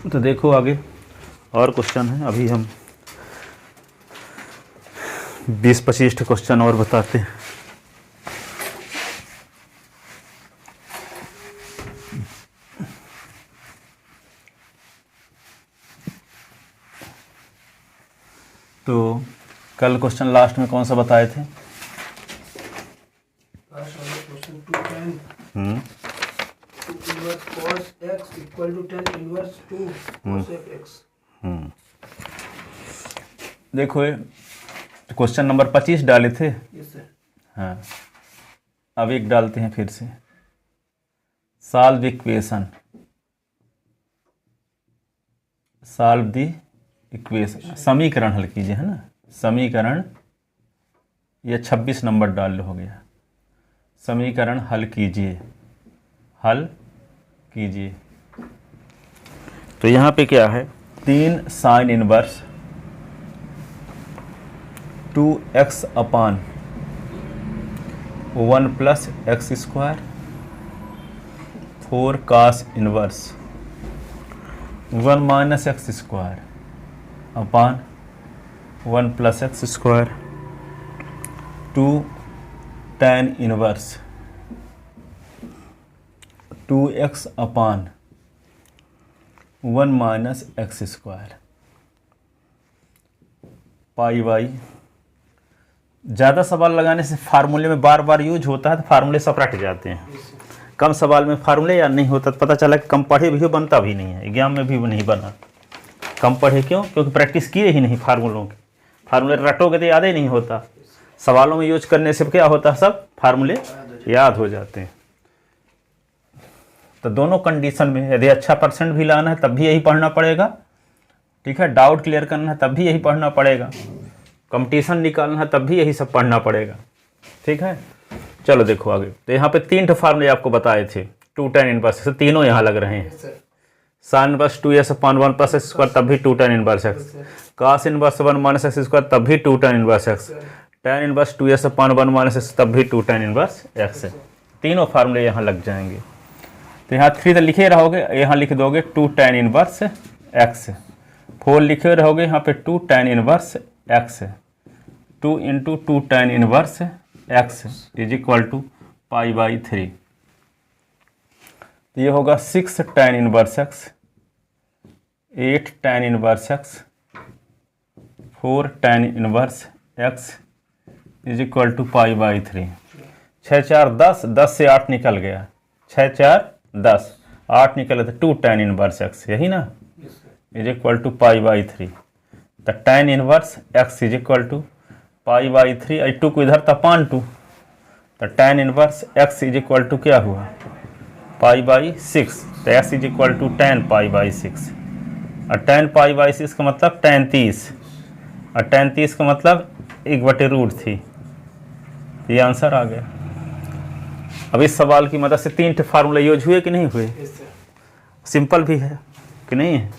तो देखो आगे और क्वेश्चन है, अभी हम 20-25 क्वेश्चन और बताते हैं। तो कल क्वेश्चन लास्ट में कौन सा बताए थे? देखो ये क्वेश्चन नंबर 25 डाले थे। हाँ, अब एक डालते हैं फिर से। Solve equation, solve the equation, समीकरण हल कीजिए, है ना, समीकरण। ये 26 नंबर डाल हो गया। समीकरण हल कीजिए, हल कीजिए। तो यहाँ पे क्या है, 3 sine inverse 2x upon 1 plus x square 4 cos inverse 1 minus x square upon 1 plus x square 2 tan inverse 2x upon 1 minus x square pi by. ज़्यादा सवाल लगाने से फार्मूले में बार बार यूज होता है तो फार्मूले सब रट जाते हैं। कम सवाल में फार्मूले या नहीं होता तो पता चला कि कम पढ़े भी हो, बनता भी नहीं है, एग्जाम में भी नहीं बना। कम पढ़े क्यों? क्योंकि प्रैक्टिस किए ही नहीं फार्मूलों की। फार्मूले रटोगे तो याद ही नहीं होता, सवालों में यूज करने से क्या होता है, सब फार्मूले याद हो जाते हैं। तो दोनों कंडीशन में यदि अच्छा परसेंट भी लाना है तब भी यही पढ़ना पड़ेगा, ठीक है, डाउट क्लियर करना है तब भी यही पढ़ना पड़ेगा, कंपटीशन निकालना है तब भी यही सब पढ़ना पड़ेगा, ठीक है। चलो देखो आगे। तो यहाँ पे 3 फार्मूले आपको बताए थे, 2 tan इनवर्स, तीनों यहाँ लग रहे हैं। साइन इनवर्स 2s अपान 1 प्लस एक्स स्क्वायर तब भी 2 tan इनवर्स एक्स, कास इनवर्स 1 माइनस एक्स स्क्वायर तब भी 2 tan inverse x, tan inverse 2s अपान 1 माइनस एक्स तब भी 2 tan इनवर्स एक्स है। तीनों फार्मूले यहाँ लग जाएंगे। तो यहाँ 3 तो लिखे रहोगे, यहाँ लिख दोगे 2 tan इनवर्स एक्स, 4 लिखे रहोगे यहाँ पे 2 tan inverse x, 2 into 2 tan inverse x is equal to pi by 3। तो ये होगा 6 tan inverse x, 8 tan inverse x, 4 tan inverse x is equal to pi by 3। 6 4 10, 10 से 8 निकल गया, 6 4 10, 8 निकले तो 2 tan इनवर्स एक्स, यही ना, is equal to pi by 3। तो tan inverse x is equal to pi by 3, आई 2 को इधर था पान 2, तो tan inverse x is equal to क्या हुआ, पाई बाई 6। तो x is equal to tan pi by 6, और tan पाई बाई 6 का मतलब tan 30, और tan 30 का मतलब 1/√3। ये आंसर आ गया। अब इस सवाल की मदद से 3 फार्मूले यूज हुए कि नहीं हुए? सिंपल भी है कि नहीं है?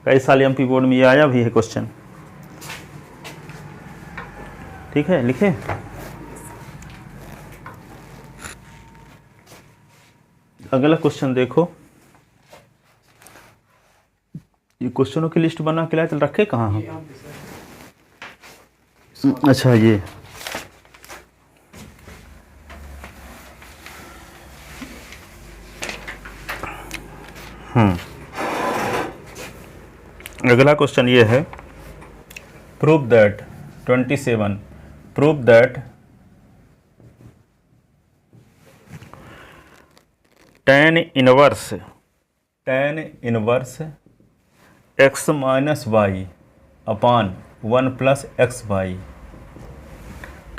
कई साल एमपी बोर्ड में ये आया भी है क्वेश्चन, ठीक है, लिखे। अगला क्वेश्चन देखो, ये क्वेश्चनों की लिस्ट बना के लाए तो रखे कहाँ हम? अच्छा ये अगला क्वेश्चन ये है, prove that 27, prove that tan inverse x minus y upon 1 plus x y,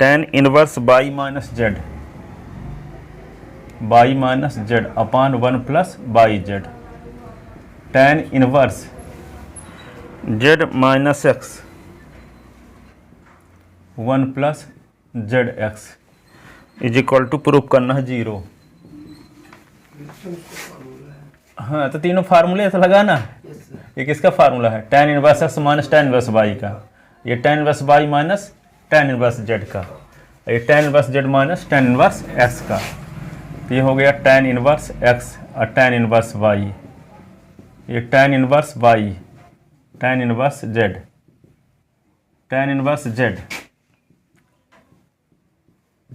tan inverse y minus z upon 1 plus y z, tan inverse z minus x 1 plus z x is equal to proof करना है 0। हाँ, तो तीनों फार्मूले तो लगाना है। ये किसका फार्मूला है? tan inverse x minus tan inverse y का, ये tan inverse y minus tan inverse z का, ये tan inverse z minus tan inverse x का। तो ये हो गया tan इनवर्स एक्स और tan इनवर्स वाई ये tan inverse y, tan inverse z, tan inverse z,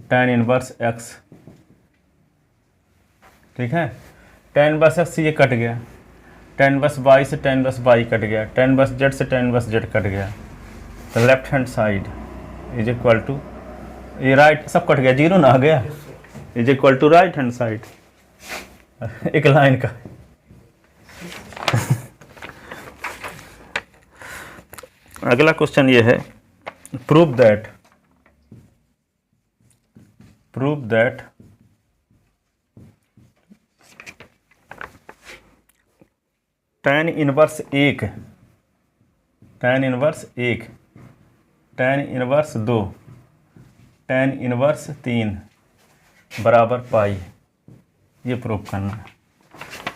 tan inverse x, ठीक है। tan इनवर्स x ये कट गया, tan इनवर्स y से tan इनवर्स y कट गया, tan इनवर्स z से tan inverse z cut गया, तो left hand side is equal to, ये राइट सब कट गया, जीरो ना आ गया, is equal to right hand side, एक लाइन का। अगला क्वेश्चन ये है, prove that tan inverse 1, tan inverse 1, tan inverse 2, tan inverse 3 बराबर पाई, ये प्रूव करना है।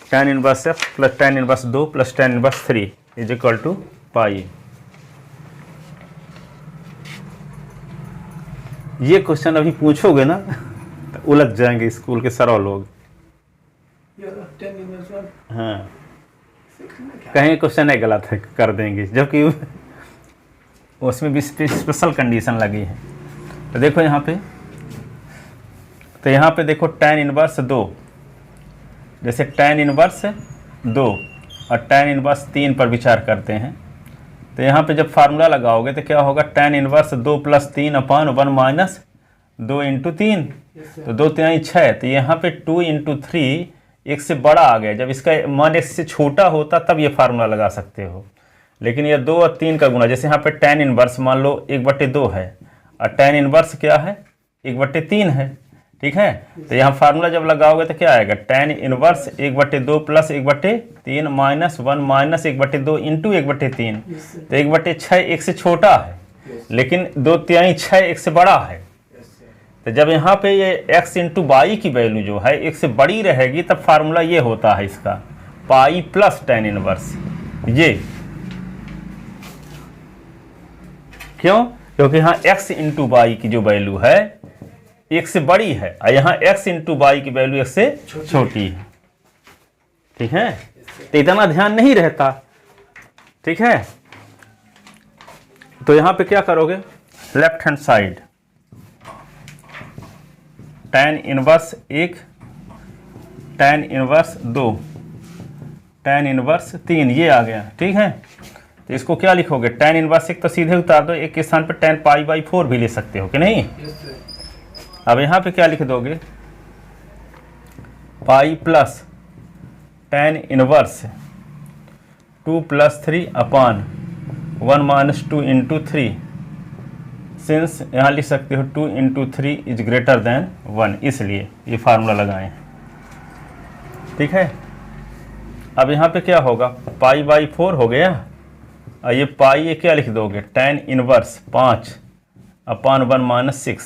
tan inverse f plus tan inverse 2 plus tan inverse 3 is equal to पाई। ये क्वेश्चन अभी पूछोगे ना तो उलझ जाएंगे स्कूल के सारे लोग। हाँ, कहीं क्वेश्चन है गलत है कर देंगे, जबकि उसमें भी स्पेशल कंडीशन लगी है। तो देखो यहाँ पे, तो यहाँ पे देखो tan इनवर्स 2, जैसे tan इनवर्स 2 और tan इनवर्स 3 पर विचार करते हैं, तो यहाँ पे जब फार्मूला लगाओगे तो क्या होगा, tan इनवर्स 2 प्लस 3 अपान 1 माइनस 2 इंटू 3, तो 2 3 6, तो यहाँ पे 2 इंटू 3 एक से बड़ा आ गया। जब इसका मान एक से छोटा होता तब ये फार्मूला लगा सकते हो, लेकिन ये 2 और 3 का गुना, जैसे यहाँ पे tan इनवर्स मान लो 1/2 है और tan इनवर्स क्या है 1/3 है, ठीक है। तो यहाँ फार्मूला जब लगाओगे तो क्या आएगा, tan inverse 1/2 plus 1/3 minus 1 minus 1/2 into 1/3, तो 1/6 एक से छोटा है, लेकिन 2 3 6 एक से बड़ा है। तो जब यहाँ पे ये x इंटू वाई की वैल्यू जो है एक से बड़ी रहेगी तब फार्मूला ये होता है इसका, पाई प्लस tan इनवर्स। ये क्यों, क्योंकि यहाँ x इंटू वाई की जो वैल्यू है एक से बड़ी है और यहाँ x इंटू वाई की वैल्यू एक से छोटी है, ठीक है। तो इतना ध्यान नहीं रहता, ठीक है। तो यहाँ पे क्या करोगे, left hand side tan inverse 1, tan inverse 2, tan inverse 3 ये आ गया, ठीक है। तो इसको क्या लिखोगे, tan इनवर्स 1 तो सीधे उतार दो, एक के स्थान पर tan π/4 भी ले सकते हो कि नहीं। अब यहाँ पे क्या लिख दोगे, pi plus tan inverse 2 plus 3 अपान 1 माइनस 2 इंटू 3, सिंस यहाँ लिख सकते हो 2 इंटू 3 इज ग्रेटर देन 1, इसलिए ये फार्मूला लगाए हैं, ठीक है। अब यहाँ पे क्या होगा, π/4 हो गया और ये पाई ये क्या लिख दोगे, tan इनवर्स 5 अपान 1 माइनस 6,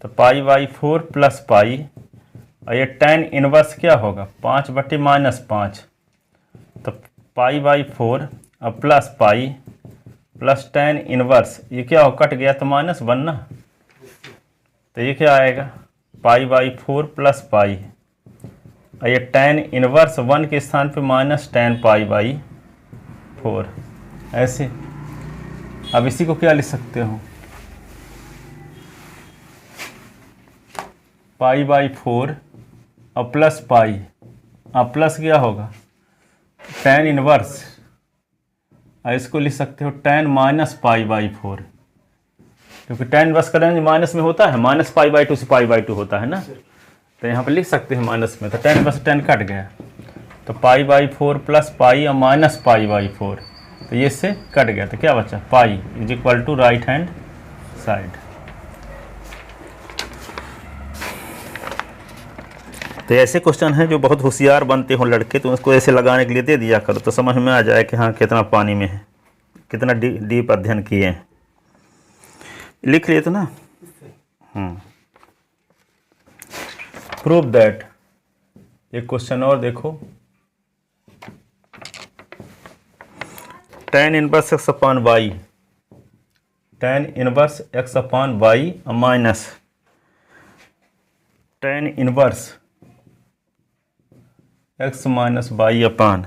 तो π/4 प्लस पाई, और ये tan इनवर्स क्या होगा 5/-5, तो π/4 और plus pi plus tan inverse, ये क्या हो कट गया तो -1 ना, तो ये क्या आएगा π/4 प्लस पाई, और ये tan इनवर्स 1 के स्थान पे माइनस tan π/4, ऐसे। अब इसी को क्या लिख सकते हो, π/4 और प्लस पाई, अब प्लस क्या होगा tan इनवर्स, और इसको लिख सकते हो tan माइनस π/4, क्योंकि tan इनवर्स का रेंज माइनस में होता है, माइनस π/2 से π/2 होता है ना, तो यहाँ पे लिख सकते हैं माइनस में, तो tan इनवर्स tan कट गया, तो π/4 प्लस पाई और माइनस π/4, तो ये से कट गया, तो क्या बचा, pi is equal to right hand side. तो ऐसे क्वेश्चन हैं जो बहुत होशियार बनते हो लड़के, तो उसको ऐसे लगाने के लिए दे दिया करो तो समझ में आ जाए कि हाँ कितना पानी में है, कितना डीप अध्ययन किए हैं। लिख लिए तो ना। प्रूव दैट, एक क्वेश्चन और देखो, tan inverse x upon y, tan inverse x upon y minus tan inverse x minus y upon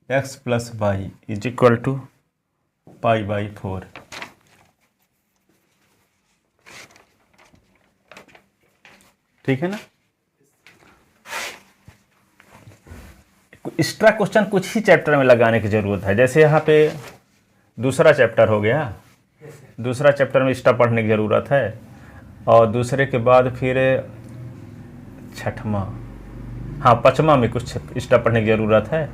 x plus y is equal to pi by 4। ठीक है ना। एक्स्ट्रा क्वेश्चन कुछ ही चैप्टर में लगाने की जरूरत है। जैसे यहाँ पे दूसरा चैप्टर हो गया, दूसरा चैप्टर में एक्स्ट्रा पढ़ने की ज़रूरत है, और दूसरे के बाद फिर छठवां, हाँ पाँचवा में कुछ एक्स्ट्रा पढ़ने की ज़रूरत है,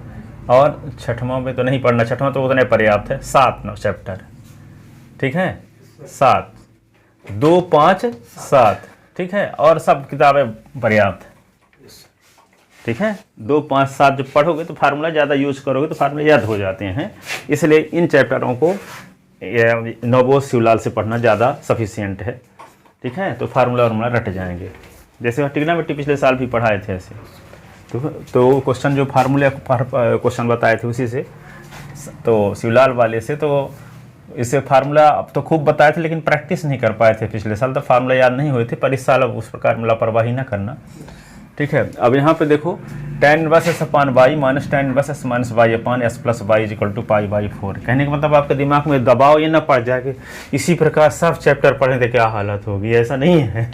और छठवां में तो नहीं पढ़ना, छठवां तो उतने पर्याप्त है। 7 चैप्टर, ठीक है, 7, 2, 5, 7, ठीक है, और सब किताबें पर्याप्त है। ठीक है, 2, 5, 7 जब पढ़ोगे तो फार्मूला ज़्यादा यूज करोगे तो फार्मूला याद हो जाते हैं। इसलिए इन चैप्टरों को नवबोध शिवलाल से पढ़ना ज़्यादा सफिशियंट है। ठीक है, तो फार्मूला वार्मूला रट जाएंगे। जैसे ट्रिग्नोमेट्री पिछले साल भी पढ़ाए थे ऐसे, तो क्वेश्चन जो फार्मूले क्वेश्चन बताए थे उसी से, तो शिवलाल वाले से, तो इसे फार्मूला अब तो खूब बताए थे लेकिन प्रैक्टिस नहीं कर पाए थे पिछले साल, तो फार्मूला याद नहीं हुए थे। पर इस साल अब उस प्रकार लापरवाही ना करना। ठीक है, अब यहाँ पे देखो tan inverse S upon y minus tan inverse S minus y upon S plus y is equal to pi by 4। कहने का मतलब आपके दिमाग में दबाव ये ना पड़ जाए कि इसी प्रकार सब चैप्टर पढ़ने तो क्या हालत होगी, ऐसा नहीं है।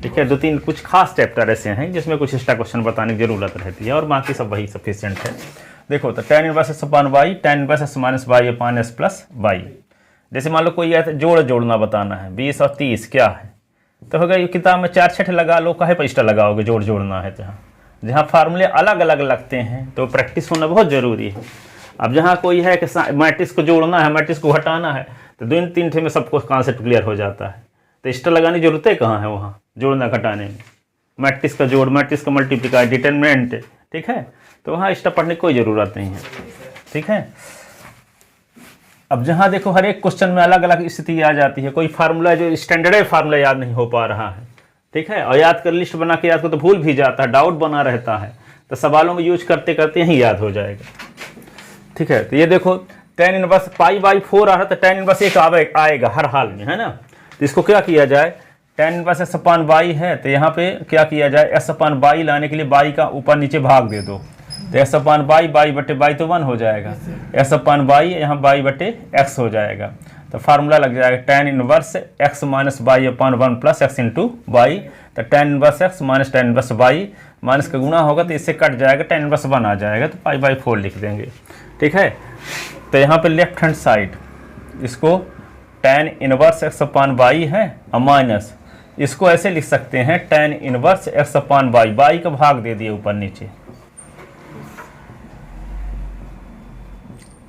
ठीक है, 2-3 कुछ खास चैप्टर ऐसे हैं जिसमें कुछ एक्स्ट्रा क्वेश्चन बताने की जरूरत रहती है, और बाकी सब वही सफिशियंट है। देखो तो tan inverse S upon y tan inverse S minus y upon S plus y. जैसे मान लो कोई जोड़ना बताना है, 20 और 30 क्या है, तो होगा ये किताब में 4-6 लगा लो, काहे पर एक्स्ट्रा लगाओगे, जोड़ना है। जहाँ फार्मूले अलग अलग लगते हैं तो प्रैक्टिस होना बहुत ज़रूरी है। अब जहाँ कोई है कि मैट्रिक्स को जोड़ना है, मैट्रिक्स को हटाना है, तो 2-3 ठे में सबको कॉन्सेप्ट क्लियर हो जाता है, तो एक्स्ट्रा लगाने की जरूरत है कहाँ है वहाँ जोड़ना घटाने में। मैट्रिक्स का जोड़, मैट्रिक्स का मल्टीप्लिकाई, डिटरमिनेंट, ठीक है, तो वहाँ एक्स्ट्रा पढ़ने की कोई ज़रूरत नहीं है। ठीक है, अब जहाँ देखो हर एक क्वेश्चन में अलग अलग स्थिति आ जाती है। कोई फार्मूला जो स्टैंडर्ड फार्मूला याद नहीं हो पा रहा है, ठीक है, और याद कर लिस्ट बना के याद कर तो भूल भी जाता है, डाउट बना रहता है, तो सवालों में यूज करते करते ही याद हो जाएगा। ठीक है, तो ये देखो tan इनवर्स पाई बाई 4 आ रहा था, tan इनवर्स 1 आएगा हर हाल में, है ना। तो इसको क्या किया जाए, tan inverse S upon y है, तो यहाँ पे क्या किया जाए, एस अपान वाई लाने के लिए वाई का ऊपर नीचे भाग दे दो, तो एस अपान वाई, बाई बटे बाई तो 1 हो जाएगा, एस अपान वाई यहाँ बाई बटे एक्स हो जाएगा, तो फार्मूला लग जाएगा tan inverse x minus y upon 1 plus x into y. तो tan inverse x minus tan inverse y, minus का गुना होगा तो इससे कट जाएगा, tan इनवर्स 1 आ जाएगा, तो पाई बाई 4 लिख देंगे। ठीक है, तो यहाँ पे लेफ्ट हैंड साइड इसको tan inverse x upon y है और माइनस, इसको ऐसे लिख सकते हैं tan inverse x upon y, y का भाग दे दिए ऊपर नीचे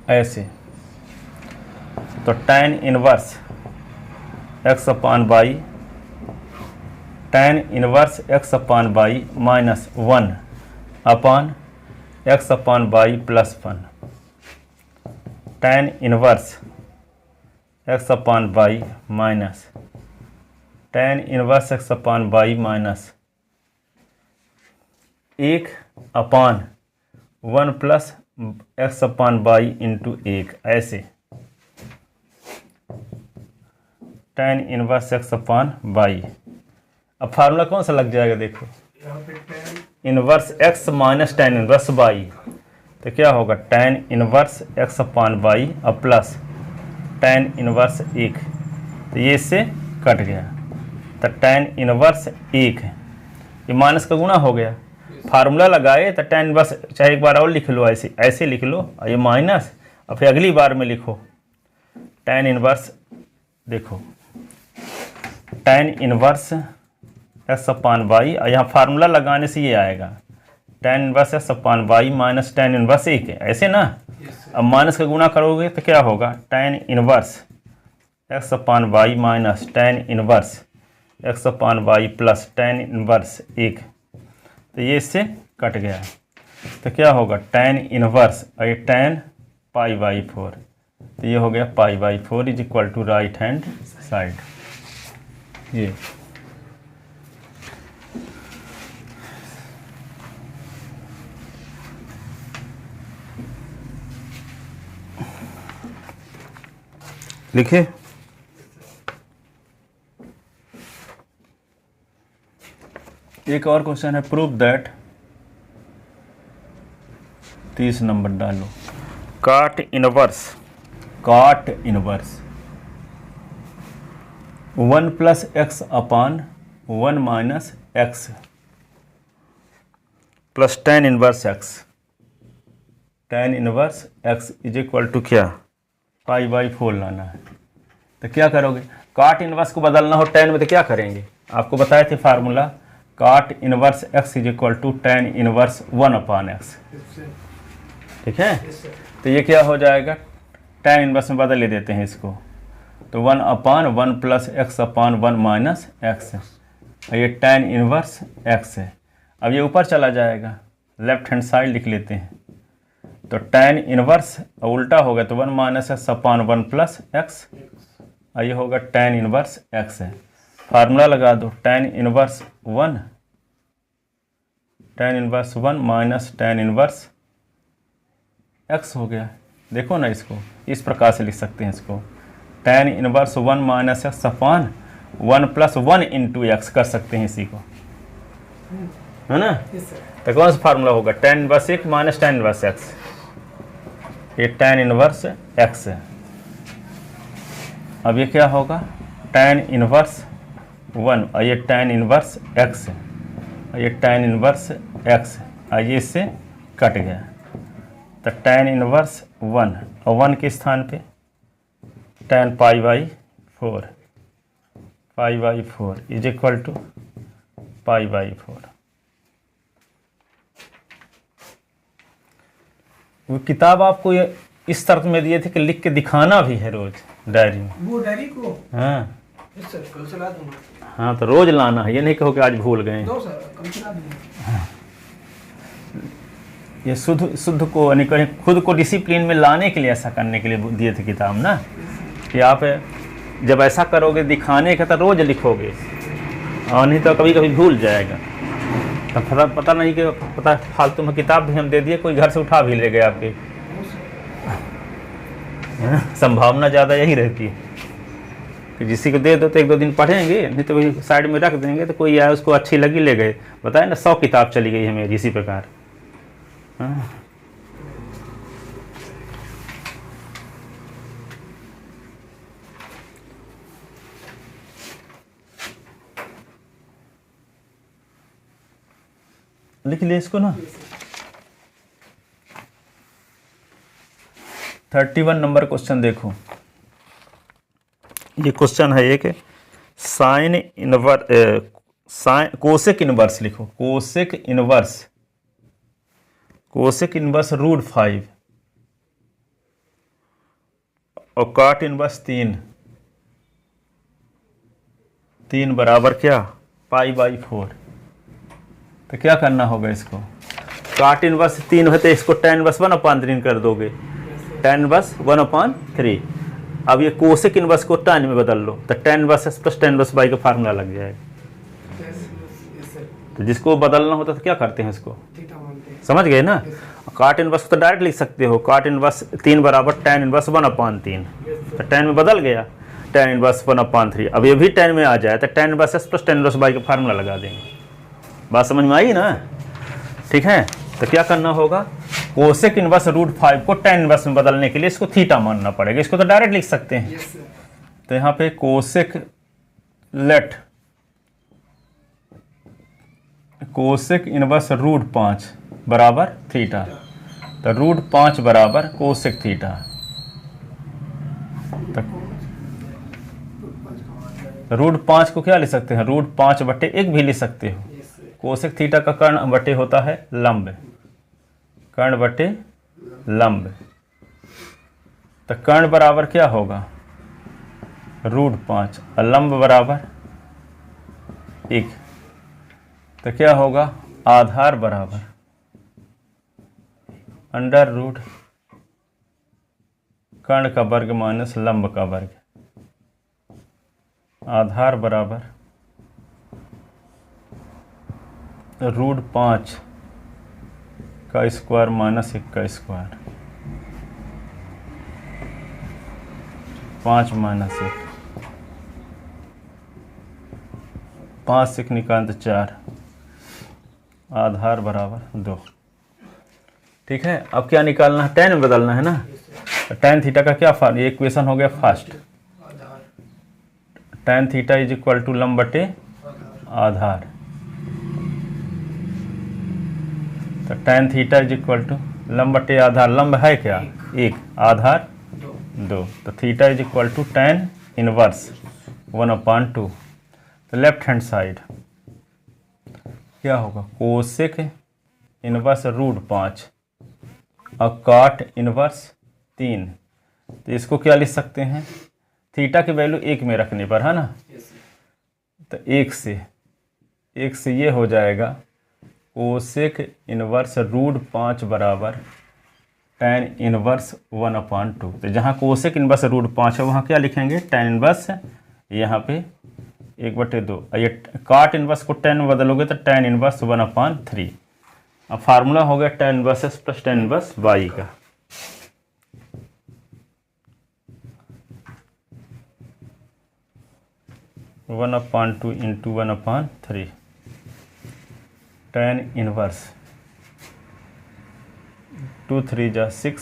ऐसे, तो tan inverse x upon y, tan inverse x upon y minus 1 upon x upon y plus 1, tan inverse x upon y minus tan inverse x upon y minus 1 upon 1 plus x upon y into 1, ऐसे tan inverse x upon y. अब formula कौन सा लग जाएगा, देखो inverse x minus tan inverse y, तो क्या होगा tan inverse x upon y और प्लस tan इनवर्स 1, तो ये इससे कट गया, तो tan इनवर्स 1 है, ये माइनस का गुना हो गया। फार्मूला लगाए तो tan इनवर्स, चाहे एक बार और लिख लो, ऐसे लिख लो, और ये माइनस, और फिर अगली बार में लिखो tan इनवर्स, देखो tan inverse x upon y, और यहाँ फार्मूला लगाने से ये आएगा tan inverse x upon y minus tan inverse 1 है, ऐसे ना। अब माइनस का गुना करोगे तो क्या होगा tan inverse x upon y minus tan inverse x upon y plus tan inverse 1, तो ये इससे कट गया, तो क्या होगा tan इनवर्स, और ये tan पाई बाई 4, तो ये हो गया pi by 4 is equal to right hand side. ये लिखे। एक और क्वेश्चन है, प्रूव दैट, 30 नंबर डालो। Cot inverse 1 plus x upon 1 minus x plus tan inverse x is equal to क्या, π/4 लाना है। तो क्या करोगे, काट इनवर्स को बदलना हो tan में तो क्या करेंगे, आपको बताए थे formula, cot inverse x is equal to tan inverse 1 upon x. ठीक है, तो ये क्या हो जाएगा, tan इनवर्स में बदल ले देते हैं इसको, तो 1 upon 1 plus x upon 1 minus x, ये tan इनवर्स एक्स है। अब ये ऊपर चला जाएगा, लेफ्ट हैंड साइड लिख लेते हैं, तो tan इनवर्स उल्टा होगा तो 1 minus x upon 1 plus x, ये होगा tan इनवर्स एक्स है। फार्मूला लगा दो, tan inverse 1 minus tan inverse x हो गया। देखो ना, इसको इस प्रकार से लिख सकते हैं, इसको tan inverse 1 minus x upon 1 plus 1 into x कर सकते हैं इसी को, है ना। तो कौन सा फार्मूला होगा, tan inverse 1 minus tan inverse x, ये tan इनवर्स एक्स है। अब ये क्या होगा, tan इनवर्स 1 और ये tan इनवर्स एक्स है, और ये tan इनवर्स एक्स है, और ये इससे कट गया, तो tan इनवर्स 1 और 1 के स्थान पे tan π/4 इज इक्वल टू π/4। वो किताब आपको ये इस शर्त में दिए थे कि लिख के दिखाना भी है रोज डायरी में, वो डायरी को, हाँ सर कल चला दूंगा। हाँ, तो रोज लाना है, ये नहीं कहो कि आज भूल गए। दो सर, कल चला दूंगा। ये शुद्ध को यानी कहीं खुद को डिसिप्लिन में लाने के लिए ऐसा करने के लिए दिए थे किताब ना, कि आप जब ऐसा करोगे दिखाने का तो रोज लिखोगे, और नहीं तो कभी कभी भूल जाएगा। तो पता नहीं कि पता फालतू में किताब भी हम दे दिए, कोई घर से उठा भी ले गए आपके, संभावना ज़्यादा यही रहती है कि किसी को दे दो तो 1-2 दिन पढ़ेंगे, नहीं तो वही साइड में रख देंगे, तो कोई आया उसको अच्छी लगी ले गए। बताए ना 100 किताब चली गई है मेरी इसी प्रकार। हाँ। लिख ले इसको ना, 31 नंबर क्वेश्चन देखो, ये क्वेश्चन है एक, साइन इनवर्स कोसेक इनवर्स लिखो, कोसेक इनवर्स √5 और काट इनवर्स 3 बराबर क्या, π/4। तो क्या करना होगा, इसको काट इनवर्स 3 है तो इसको tan इनवर्स 1/3 कर दोगे, tan इनवर्स 1/3। अब ये कोसेक इनवर्स को tan में बदल लो, तो tan inverse x plus tan inverse y का फार्मूला लग जाएगा। तो जिसको बदलना होता तो क्या करते हैं, इसको समझ गए ना। काट इनवर्स तो डायरेक्ट लिख सकते हो, काट इनवर्स 3 बराबर tan इनवर्स 1/3, तो tan में बदल गया, tan इनवर्स 1/3। अब ये भी tan में आ जाए तो tan inverse x plus tan inverse y का फार्मूला लगा देंगे। बात समझ में आई ना, ठीक है। तो क्या करना होगा, कोसेक इनवर्स √5 को tan इनवर्स में बदलने के लिए इसको थीटा मानना पड़ेगा, इसको तो डायरेक्ट लिख सकते हैं। तो यहाँ पे कोसेक इनवर्स √5 बराबर थीटा, तो √5 बराबर कोसेक थीटा। तो √5 को क्या लिख सकते हैं, √5/1 भी लिख सकते हो। कोसेक थीटा का कर्ण बटे होता है लंब, कर्ण बटे लंब, तो कर्ण बराबर क्या होगा, √5 और लंब बराबर 1, तो क्या होगा, आधार बराबर √ कर्ण का वर्ग माइनस लंब का वर्ग, आधार बराबर √5 का स्क्वायर माइनस 1 का स्क्वायर, 5 माइनस 1, 5 से निकाल तो 4, आधार बराबर 2। ठीक है, अब क्या निकालना है, tan में बदलना है ना। तो tan थीटा का क्या फॉर्म, ये इक्वेशन हो गया फर्स्ट, आधार tan theta is equal to लंब बटे आधार आधार। तो tan theta is equal to लंब बटे आधार, लंब है क्या एक, आधार 2, तो theta is equal to tan inverse 1/2। तो लेफ्ट हैंड साइड क्या होगा, कोसेक इनवर्स √5 और कॉट इनवर्स 3। तो इसको क्या लिख सकते हैं, थीटा की वैल्यू 1 में रखने पर, है ना, तो 1 से ये हो जाएगा कोसेक इनवर्स √5 बराबर tan इनवर्स 1/2। तो जहाँ कोसेक इनवर्स √5 है वहाँ क्या लिखेंगे, tan इनवर्स, यहाँ पे 1/2। ये कॉट इनवर्स को tan में बदलोगे तो tan इनवर्स 1/3। अब फार्मूला हो गया tan inverse x plus tan inverse y का। One upon two into 1/3 tan inverse 2 3 जा 6,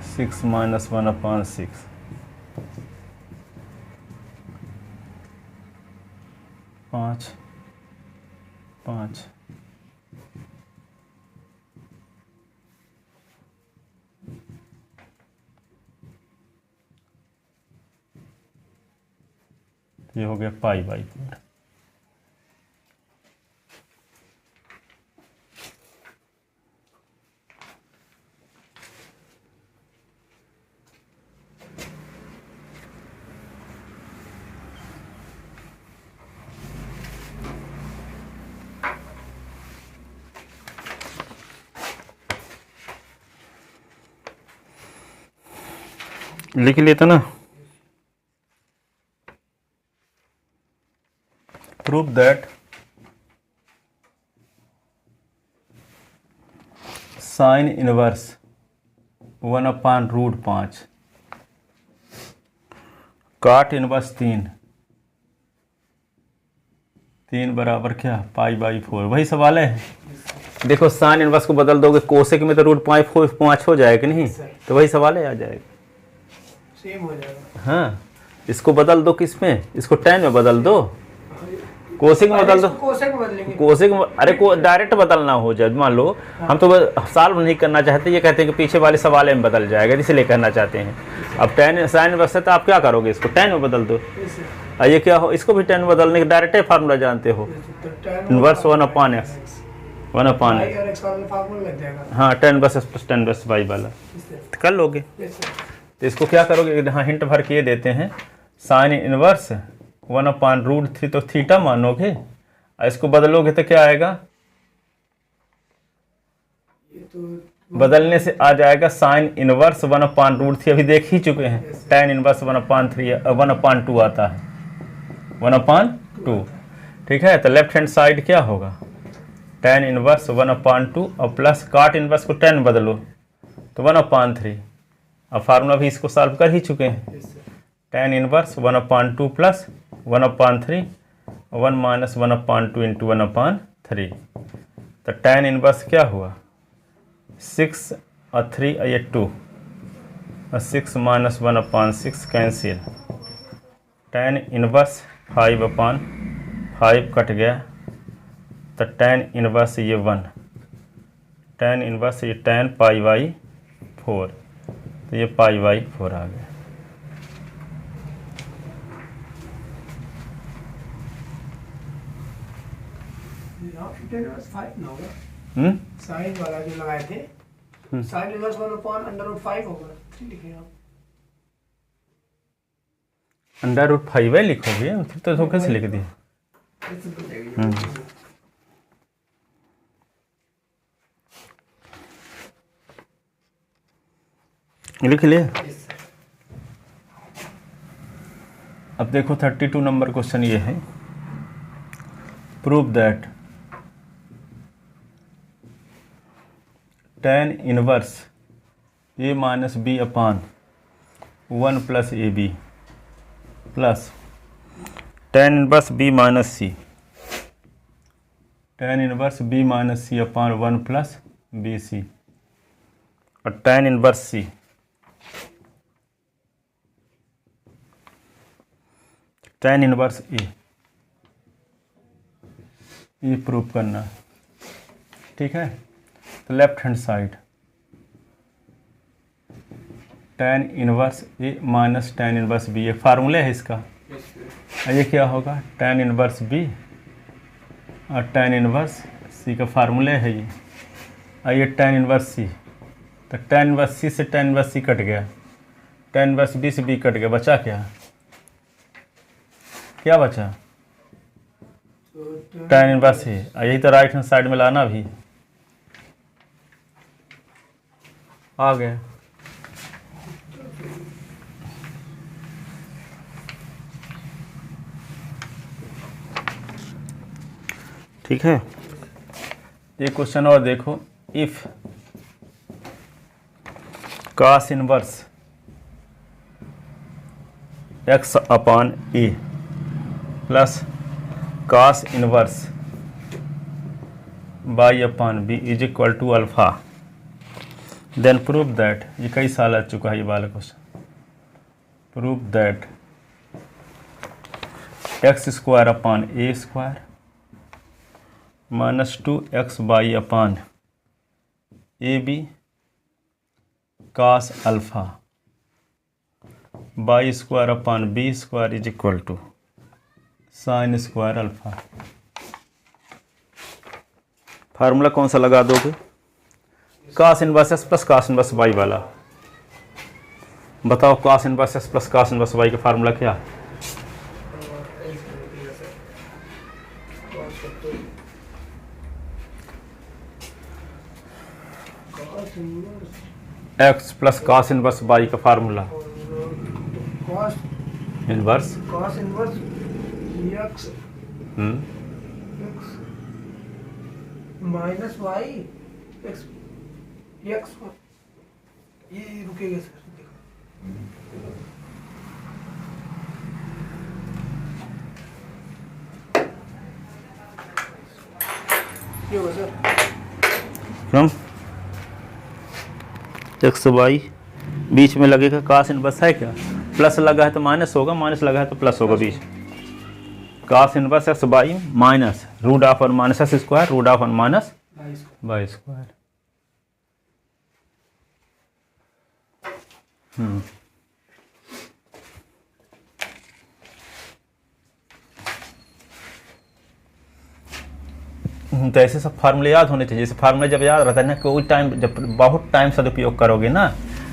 6 माइनस 1/6, 5 5 ये हो गया π/4। लिख लेते ना, prove that sine inverse 1/√5 cot inverse 3 बराबर क्या π/4। वही सवाल है, देखो साइन इनवर्स को बदल दोगे कोसेक में तो √5 हो जाएगा नहीं, तो वही सवाल है, आ जाएगा सेम हो जाएगा। हाँ, इसको बदल दो, किस में, इसको tan में बदल दो, कोसेक में बदल दो, कोसेक में बदलेंगे, कोसेक में, अरे को डायरेक्ट बदलना हो जाए, मान लो हम तो सॉल्व नहीं करना चाहते, ये कहते हैं कि पीछे वाले सवाल में बदल जाएगा, इसलिए करना चाहते हैं। अब tan साइन इनवर्स है तो आप क्या करोगे, इसको tan में बदल दो, और ये क्या हो, इसको भी tan में बदलने का डायरेक्ट फार्मूला जानते हो, इनवर्स 1/x 1/x, हाँ tan inverse plus tan inverse y वाला कर लोगे। तो इसको क्या करोगे, हाँ हिंट भर के ये देते हैं, साइन इनवर्स 1/√3 तो थीटा मानोगे, और इसको बदलोगे तो क्या आएगा, बदलने से आ जाएगा साइन इनवर्स 1/√3, अभी देख ही चुके हैं, tan इनवर्स 1/2 आता है, 1/2, ठीक है। तो लेफ्ट हैंड साइड क्या होगा, tan इनवर्स 1/2 और प्लस कॉट इनवर्स को tan बदलो तो 1/3। अब फार्मूला भी इसको सॉल्व कर ही चुके हैं, tan inverse 1/2 plus 1/3, 1 minus 1/2 into 1/3। तो tan इनवर्स क्या हुआ, 6 और 3 और ये 2, और 6 minus 1/6 cancel, tan inverse 5/5 cut गया, तो tan इनवर्स ये 1, tan इनवर्स ये tan π/4, तो ये π/4 आ गया। साइन वाला जो लगाए थे, साइन इनवर्स 1/√5 होगा, 3 लिखे आप, √5 लिखोगे, फिर तो धोखे से लिख दिए। लिख लिए। अब देखो 32 नंबर क्वेश्चन ये है, prove that tan inverse a minus b upon 1 plus AB plus tan inverse b minus c, tan inverse b minus c upon 1 plus b c, और tan inverse c, tan inverse a, ये prove करना है। ठीक है, तो left hand side tan inverse a minus tan inverse b, ये formula है इसका। और ये क्या होगा, tan इनवर्स बी और tan इनवर्स सी का फार्मूला है ये। और ये tan इनवर्स सी, तो tan इनवर्स सी से tan इनवर्स सी कट गया, tan इनवर्स बी से बी कट गया, बचा क्या, क्या बचा, tan इनवर्स है। यही तो राइट हैंड साइड में लाना भी आ गया। ठीक है, ये क्वेश्चन और देखो, if cos inverse x upon a plus cos inverse y upon b is equal to alpha, then prove that, ये कई साल आ चुका है ये वाला क्वेश्चन, prove that x square upon a square minus 2xy upon a b cos alpha y square upon b square is equal to sine square alpha. Formula कौन सा लगा दोगे, cos inverse x plus cos inverse y वाला। बताओ cos inverse x plus cos inverse y का formula क्या है, x plus cos inverse y का formula, inverse cos inverse x minus y x, ये रुकेगा सर, ये होगा सर, क्यों एक्स वाई बीच में लगेगा, cos इनवर्स है क्या, प्लस लगा है तो माइनस होगा, माइनस लगा है तो प्लस होगा बीच, cos inverse x y minus root of और minus x square root of और माइनस वाई स्क्वायर। तो ऐसे सब फार्मूले याद होने चाहिए। जैसे फार्मूला जब याद रहता है ना, कोई टाइम जब बहुत टाइम सदुपयोग करोगे ना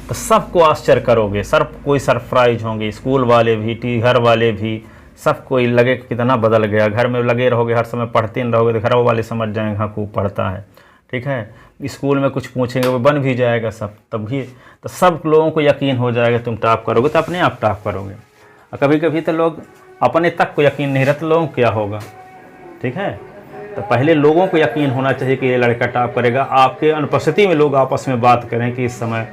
तो सबको आश्चर्य करोगे, कोई सरप्राइज होंगे, स्कूल वाले भी, घर वाले भी, सब कोई लगे कितना बदल गया। घर में लगे रहोगे, हर समय पढ़ते नहीं रहोगे तो घर वाले समझ जाएंगे हाँ खूब पढ़ता है। ठीक है, स्कूल में कुछ पूछेंगे वो बन भी जाएगा सब, तब भी तो सब लोगों को यकीन हो जाएगा तुम टॉप करोगे, तो अपने आप टॉप करोगे। और कभी कभी तो लोग अपने तक को यकीन नहीं रहता, लोगों को क्या होगा। ठीक है, तो पहले लोगों को यकीन होना चाहिए कि ये लड़का टॉप करेगा। आपके अनुपस्थिति में लोग आपस में बात करें कि इस समय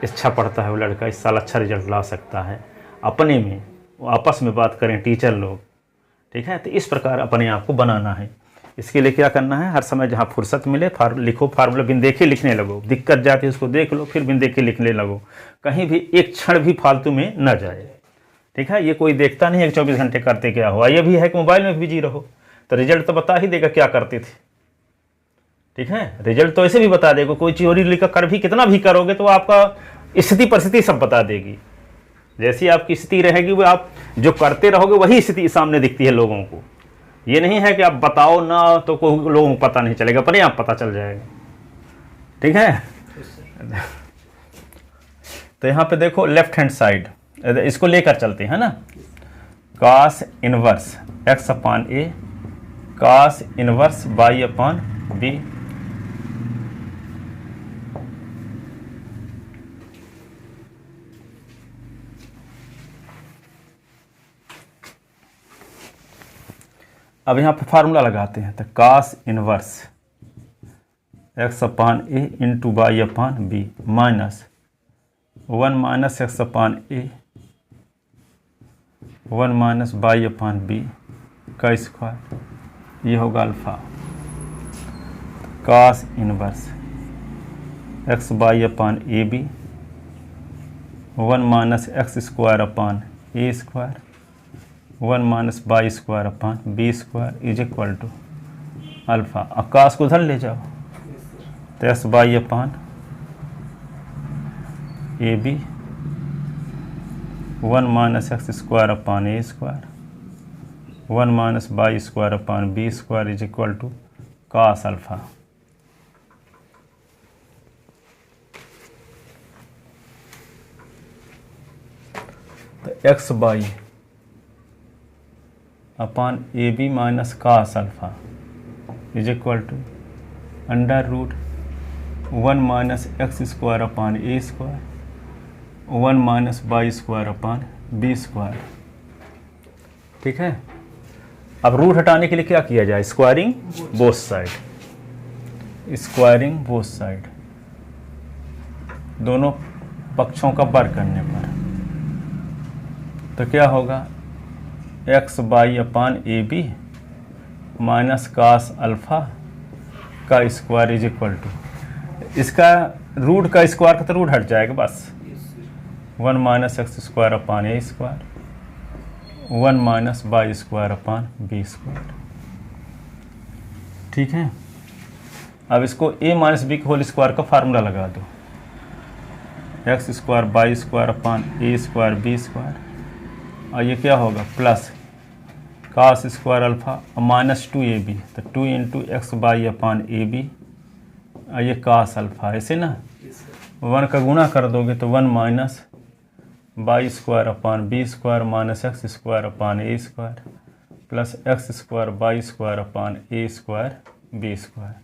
अच्छा पढ़ता है वो लड़का, इस साल अच्छा रिजल्ट ला सकता है, अपने में वो आपस में बात करें टीचर लोग। ठीक है, तो इस प्रकार अपने आप को बनाना है। इसके लिए क्या करना है, हर समय जहाँ फुर्सत मिले लिखो, फार्मूला बिन देखे लिखने लगो, दिक्कत जाती है उसको देख लो, फिर बिन देखे लिखने लगो, कहीं भी एक क्षण भी फालतू में न जाए। ठीक है, ये कोई देखता नहीं है 24 घंटे करते क्या हुआ, ये भी है कि मोबाइल में बिजी रहो तो रिजल्ट तो बता ही देगा क्या करते थे। ठीक है, रिजल्ट तो ऐसे भी बता देगा, कोई चोरी लिखा कर भी कितना भी करोगे तो आपका स्थिति परिस्थिति सब बता देगी। जैसी आपकी स्थिति रहेगी वो आप जो करते रहोगे वही स्थिति सामने दिखती है लोगों को। ये नहीं है कि आप बताओ ना तो कोई लोगों को पता नहीं चलेगा, अपने आप पता चल जाएगा। ठीक है, तो यहाँ पे देखो लेफ्ट हैंड साइड इसको लेकर चलते हैं ना, cos inverse x upon a cos inverse y upon b. अब यहाँ पे फार्मूला लगाते हैं, तो cos inverse x upon a into y upon b minus 1 minus x upon a 1 minus y upon b का स्क्वायर, ये होगा alpha. cos inverse x y upon a b 1 minus x square upon a square 1 minus y square upon b square is equal to alpha. आकाश को उधर ले जाओ तो x y upon a b 1 minus x square upon a square 1 minus y square upon b square is equal to cos alpha. तो x y upon a b minus cos alpha is equal to under root 1 minus x square upon a square 1 minus y square upon b square. ठीक है, अब root हटाने के लिए क्या किया जाए? Squaring both side, squaring both side, दोनों पक्षों का वर्ग करने पर तो क्या होगा? X y upon a b minus cos alpha का स्क्वायर इज इक्वल टू, इसका रूट का स्क्वायर का तो रूट हट जाएगा बस, 1 minus x square upon a square 1 minus y square upon b square. ठीक है, अब इसको ए माइनस बी के होल स्क्वायर का फार्मूला लगा दो, x square y square upon a square b square, और ये क्या होगा? Plus cos square alpha minus 2ab, तो 2 into x y upon a b, और ये कास अल्फ़ा, ऐसे ना 1 का गुणा कर दोगे तो 1 minus y square upon b square minus x square upon a square plus x square y square upon a square b square,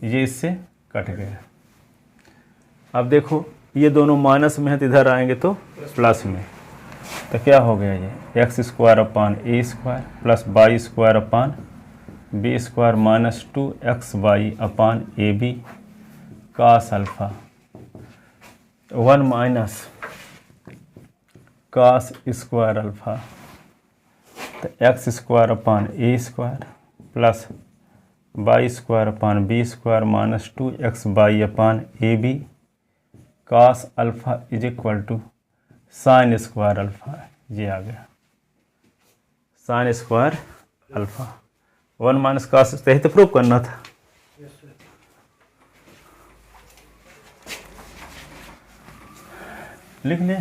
ये इससे कट गया। अब देखो ये दोनों माइनस में है तो इधर आएंगे तो प्लस में, तो क्या हो गया? ये x square upon a square plus y square upon b square minus 2 x y upon a b cos alpha 1 minus cos square alpha, तो x square upon a square plus y square upon b square minus 2 x y upon a b cos alpha is equal to sine square alpha. ये आ गया sine square alpha. 1 minus cos यही तो prove करना था। लिख ले।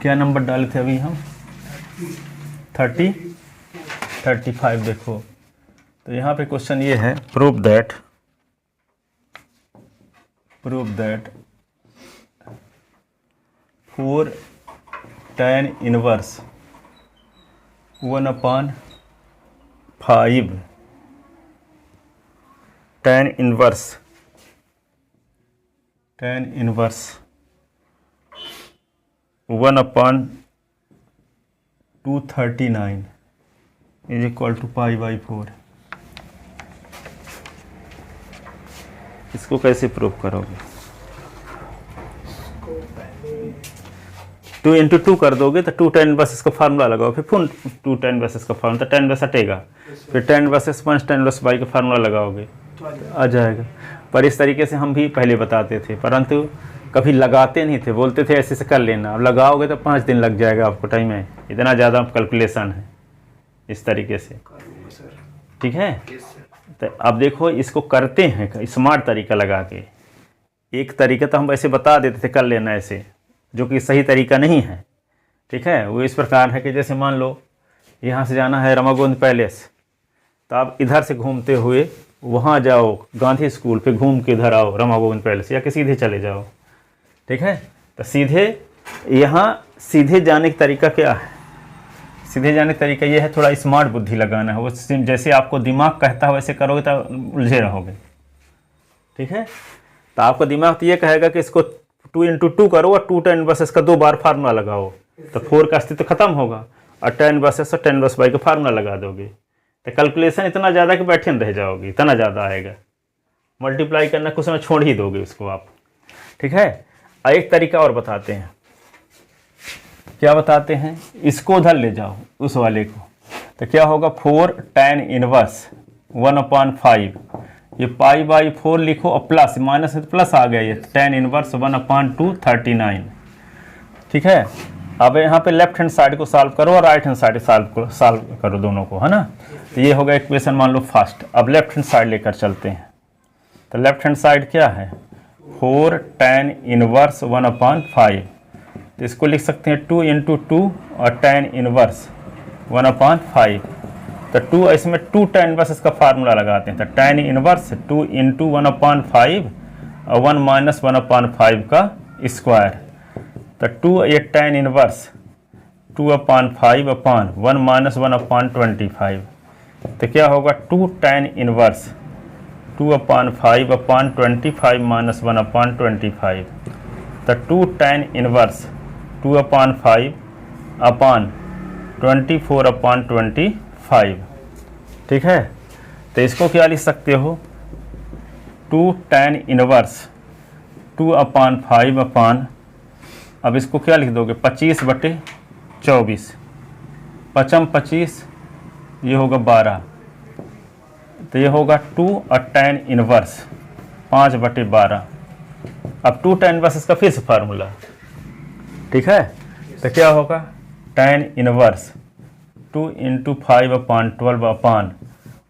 क्या नंबर डाले थे अभी हम? 35। देखो तो यहाँ पे क्वेश्चन ये है, prove that 4 tan inverse 1/5 tan inverse 1/239 is equal to π/4। इसको कैसे प्रूव करोगे? 2 इंटू 2 कर दोगे तो 2 tan इनवर्स इसका फार्मूला लगाओ, फिर 2 tan इनवर्स इसका फार्मूला, तो tan इनवर्स हटेगा, फिर tan inverse x minus tan inverse y का फार्मूला लगाओगे आ जाएगा। पर इस तरीके से हम भी पहले बताते थे, परंतु कभी लगाते नहीं थे, बोलते थे ऐसे से कर लेना। अब लगाओगे तो 5 दिन लग जाएगा आपको, टाइम है, इतना ज़्यादा कैलकुलेशन है इस तरीके से। ठीक है, तो अब देखो इसको करते हैं स्मार्ट तरीका लगा के। एक तरीका तो हम ऐसे बता देते थे कर लेना ऐसे, जो कि सही तरीका नहीं है। ठीक है, वो इस प्रकार है कि जैसे मान लो यहाँ से जाना है रमागोविंद पैलेस, तो आप इधर से घूमते हुए वहाँ जाओ, गांधी स्कूल पे घूम के इधर आओ रमागोविंद पैलेस, या कि सीधे चले जाओ। ठीक है, तो सीधे यहाँ सीधे जाने का तरीका क्या है? सीधे जाने का तरीका ये है, थोड़ा स्मार्ट बुद्धि लगाना है। वो जैसे आपको दिमाग कहता है वैसे करोगे तो उलझे रहोगे। ठीक है, तो आपका दिमाग तो ये कहेगा कि इसको 2 इंटू 2 करो और 2 tan इनवर्स इसका 2 बार फार्मूला लगाओ, तो 4 का अस्तित्व खत्म होगा और tan इनवर्स एक्स और tan इनवर्स वाई का फार्मूला लगा दोगे तो कैलकुलेशन इतना ज़्यादा कि बैठे रह जाओगे, इतना ज़्यादा आएगा। मल्टीप्लाई करना कुछ समय छोड़ ही दोगे उसको आप, ठीक है। एक तरीका और बताते हैं, क्या बताते हैं, इसको उधर ले जाओ उस वाले को, तो क्या होगा 4 tan इनवर्स 1/5, ये पाई बाई 4 लिखो और प्लस माइनस है तो प्लस आ गया, ये tan इनवर्स 1/2 39, ठीक है। अब यहाँ पे लेफ्ट हैंड साइड को सॉल्व करो और राइट हैंड साइड सॉल्व करो दोनों को, है ना। तो ये होगा इक्वेशन मान लो फर्स्ट। अब लेफ्ट हैंड साइड लेकर चलते हैं, तो लेफ्ट हैंड साइड क्या है 4 tan इनवर्स 1/5, तो इसको लिख सकते हैं 2 × 2 और tan इनवर्स 1/5, तो 2 इसमें 2 tan इनवर्स इसका फार्मूला लगाते हैं, तो tan इनवर्स 2 × 1/5 और 1 - 1/5 का स्क्वायर, तो 2 ये tan इनवर्स 2/5 अपान 1 - 1/25, तो क्या होगा 2 tan इनवर्स 2/5 अपान 25 - 1/25, तो 2 tan इनवर्स 2/5 अपान 24/25, ठीक है। तो इसको क्या लिख सकते हो 2 tan इनवर्स 2/5 अपान, अब इसको क्या लिख दोगे 25/24, 5 × 25 ये होगा 12, तो ये होगा 2 और tan इनवर्स 5/12। अब 2 tan इनवर्स इसका फिर से फार्मूला, ठीक है। तो क्या होगा tan इनवर्स 2 × 5/12 अपान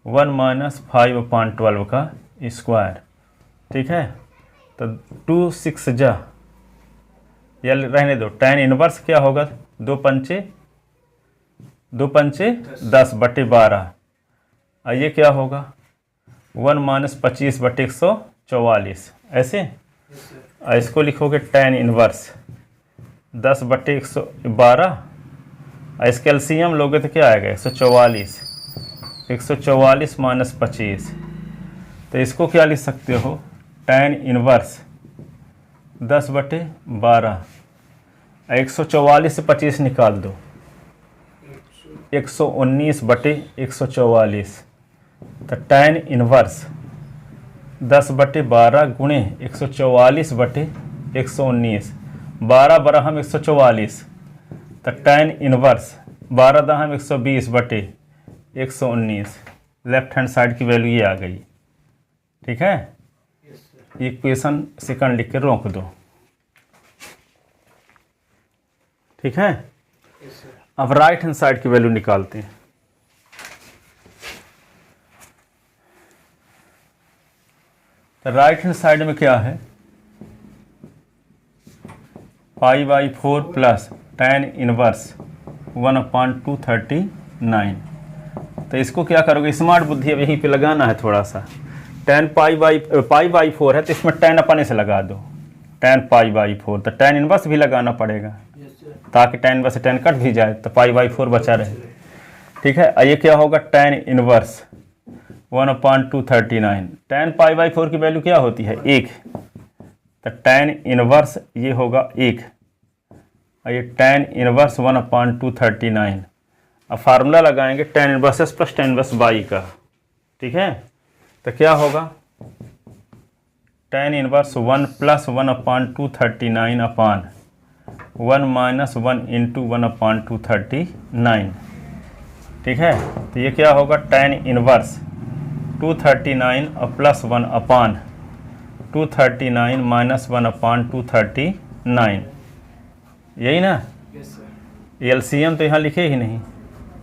1 - 5/12 का स्क्वायर, ठीक है। तो 2 6 जा, या रहने दो, tan इनवर्स क्या होगा 2 पंचे 10/12, और ये क्या होगा 1 - 25/144, ऐसे। और इसको लिखोगे tan इनवर्स 10/112, और इसके एलसीएम लोगे तो क्या आएगा 144, 144 - 25, तो इसको क्या लिख सकते हो tan इनवर्स 10/12, 144 से 25 निकाल दो 119/144, तो tan इनवर्स 10/12 गुणे 144/119, 12 बराहम 144, तो tan इनवर्स 12 दहम 120/119, लेफ्ट हैंड साइड की वैल्यू ये आ गई, ठीक है। इक्वेशन सेकंड लिख के रोक दो, ठीक है। अब राइट हैंड साइड की वैल्यू निकालते हैं, तो राइट हैंड साइड में क्या है π/4 प्लस tan इनवर्स 1/239, तो इसको क्या करोगे, स्मार्ट बुद्धि अब यहीं पे लगाना है थोड़ा सा। tan π/4 है तो इसमें tan अपने से लगा दो, tan π/4, तो tan इनवर्स भी लगाना पड़ेगा ताकि tan इनवर्स से tan कट भी जाए तो π/4 बचा रहे, ठीक है। ये क्या होगा tan इनवर्स 1/239, tan π/4 की वैल्यू क्या होती है 1, तो tan इनवर्स ये होगा 1, और ये tan इनवर्स 1/239, अब फार्मूला लगाएंगे tan inverse s plus tan inverse y का, ठीक है। तो क्या होगा tan इनवर्स 1 + 1/239 अपान 1 - 1 × 1/239, ठीक है। तो ये क्या होगा tan इनवर्स 239 और +1 अपान 239 - 1/239, यही ना। एलसीएम तो यहाँ लिखे ही नहीं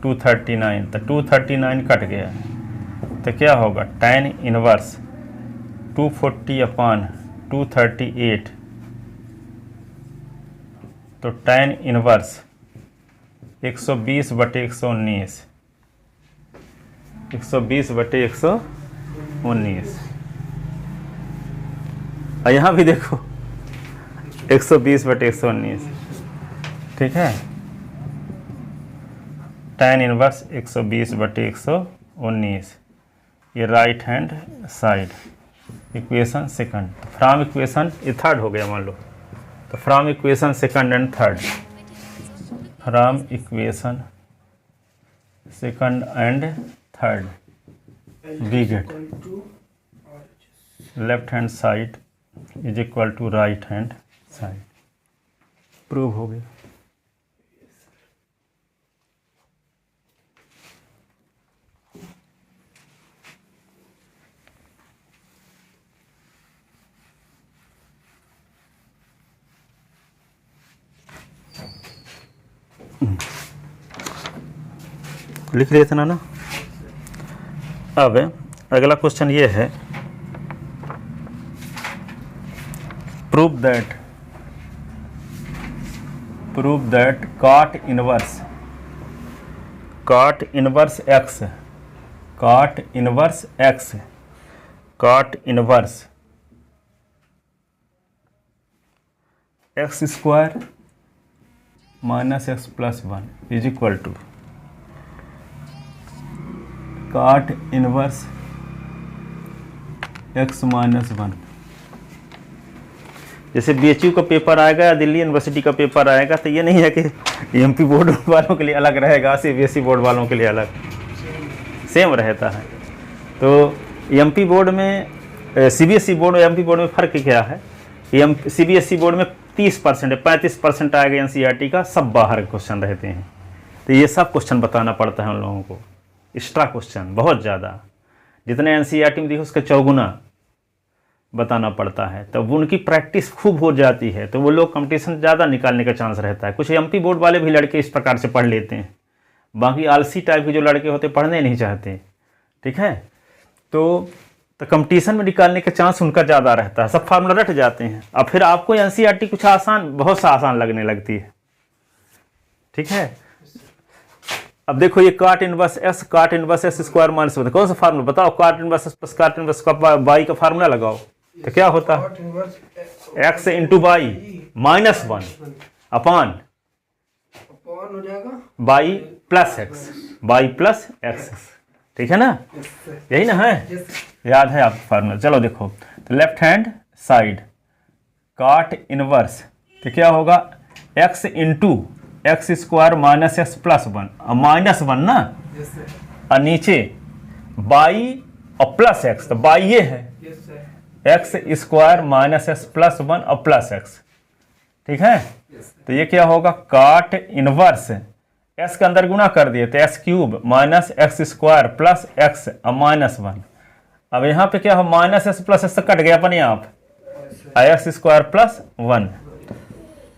239, तो 239 कट गया, तो क्या होगा tan इनवर्स 240 अपान 238, तो tan इनवर्स 120/119, 120/119, और यहाँ भी देखो 120/119, ठीक है। tan इनवर्स 120/119, ये right hand side equation second. From equation ये थर्ड हो गया मान लो, तो from equation second and third from equation second and third we get left hand side is equal to right hand side. Prove हो गया। लिख लिए थे ना। अब अगला क्वेश्चन ये है, prove that cot inverse x x square minus x plus one is equal to cot inverse x minus one. जैसे BHU का पेपर आएगा या दिल्ली यूनिवर्सिटी का पेपर आएगा तो ये नहीं है कि MP बोर्ड वालों के लिए अलग रहेगा, CBSE बोर्ड वालों के लिए अलग, सेम रहता है। तो MP बोर्ड में CBSE बोर्ड और MP बोर्ड में फ़र्क क्या है? CBSE बोर्ड में 30% है, 35% आएगा NCERT का, सब बाहर क्वेश्चन रहते हैं। तो ये सब क्वेश्चन बताना पड़ता है उन लोगों को, एक्स्ट्रा क्वेश्चन बहुत ज़्यादा, जितने NCERT में दिखे उसका चौगुना बताना पड़ता है। तब उनकी प्रैक्टिस खूब हो जाती है तो वो लोग कंपटीशन ज़्यादा निकालने का चांस रहता है। कुछ MP बोर्ड वाले भी लड़के इस प्रकार से पढ़ लेते हैं, बाकी आलसी टाइप के जो लड़के होते पढ़ने नहीं चाहते, ठीक है। तो कंपटीशन में निकालने का चांस उनका ज़्यादा रहता है, सब फार्मूला रट जाते हैं। अब फिर आपको NCERT कुछ आसान, बहुत सा आसान लगने लगती है, ठीक है। अब देखो ये cot inverse x square minus one, कौन सा फार्मूला बताओ? cot inverse plus cot inverse का बाई का फार्मूला लगाओ तो क्या होता है? x into by minus one अपान हो जाएगा बाई प्लस एक्स, ठीक है ना? यही ना है, याद है आपको फार्मूला? चलो देखो, तो left hand side cot inverse तो क्या होगा? x into x square minus x plus one, minus one ना, और नीचे बाई और प्लस एक्स, तो बाई ये है x square minus x plus one और प्लस एक्स, ठीक है। तो ये क्या होगा? cot इनवर्स एक्स के अंदर गुणा कर दिए तो x cube minus x square plus x और माइनस वन। अब यहाँ पे क्या हो? Minus x plus x cut गया अपने आप, एक्स स्क्वायर प्लस वन।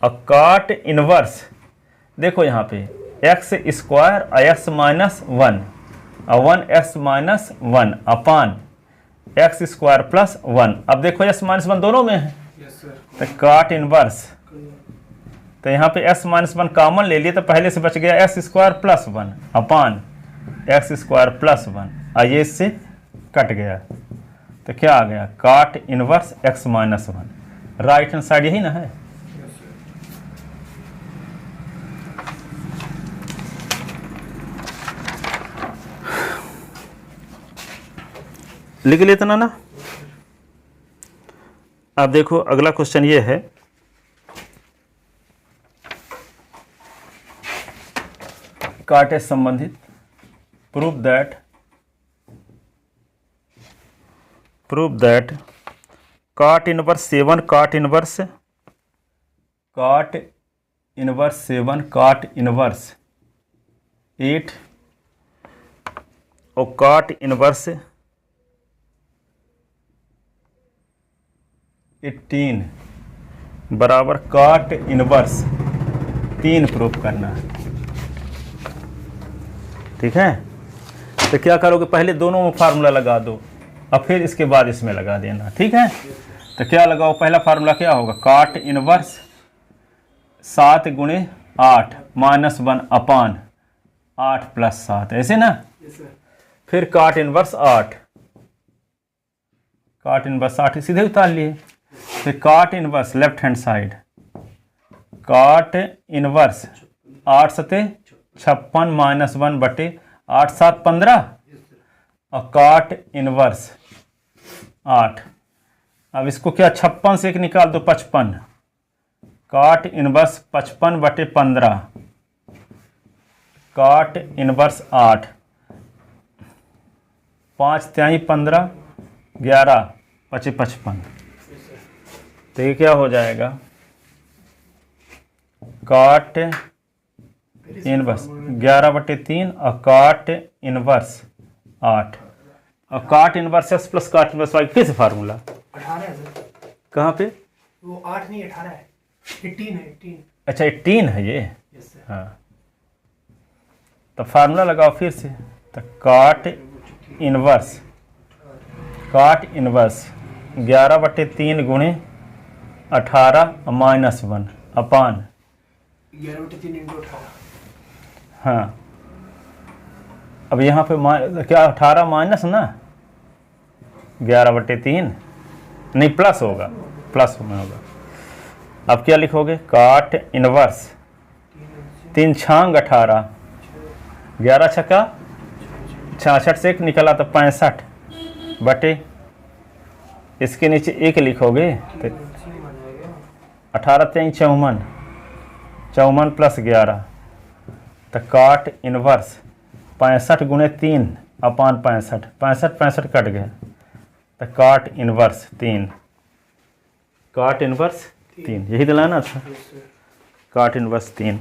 और cot इनवर्स देखो यहाँ पे x square x minus one और one x minus one upon x square plus one. अब देखो एक्स माइनस वन दोनों में है, तो cot इनवर्स, तो यहाँ पे एक्स माइनस वन कॉमन ले लिए तो पहले से बच गया x square plus one upon x square plus one, और ये इससे कट गया तो क्या आ गया? cot inverse x minus one. Right hand side यही ना है। लिख लेते ना। अब देखो अगला क्वेश्चन ये है, cot से संबंधित, prove that cot inverse 7 cot inverse 7 cot inverse 8 और cot इनवर्स 18 बराबर cot इनवर्स 3 प्रूफ करना है, ठीक है। तो क्या करोगे? पहले दोनों में फार्मूला लगा दो और फिर इसके बाद इसमें लगा देना, ठीक है। तो क्या लगाओ? पहला फार्मूला क्या होगा? cot इनवर्स 7 गुणे 8 माइनस वन अपान 8 प्लस 7, ऐसे ना। फिर cot इनवर्स 8 सीधे उतार लिए। तो cot inverse left hand side cot inverse 8 सते 56 माइनस वन बटे 8 7 15 और cot इनवर्स 8। अब इसको क्या 56 से एक निकाल दो 55, cot इनवर्स 55 बटे 15 काट इनवर्स 8, 5 तिहाई 15, 11 25 55। तो ये क्या हो जाएगा, काट इनवर्स 11/3 और काट इनवर्स 8 और काट इनवर्स एक्स प्लस काट इनवर्स वाई किस फार्मूला 18 है सर, कहाँ पे? वो 8 नहीं 18 है, 18 है 18। अच्छा 18 है ये। Yes sir. हाँ तो फार्मूला लगाओ फिर से। तो काट इनवर्स 11/3 गुणे 18 -1 अपान 11/3 × 18। हाँ अब यहाँ पे क्या 18 माइनस ना 11/3 नहीं प्लस होगा, प्लस में होगा। अब क्या लिखोगे, काट इनवर्स 3 छांग 18, 11 छक्का 66 से 1 निकला तो 65 बटे इसके नीचे 1 लिखोगे तो 18 3 54, 54 + 11 तो काट इनवर्स 65 × 3 अपान 65, 65 कट गए तो काट इनवर्स 3, काट इनवर्स 3 यही दिलाना था, काट इनवर्स 3।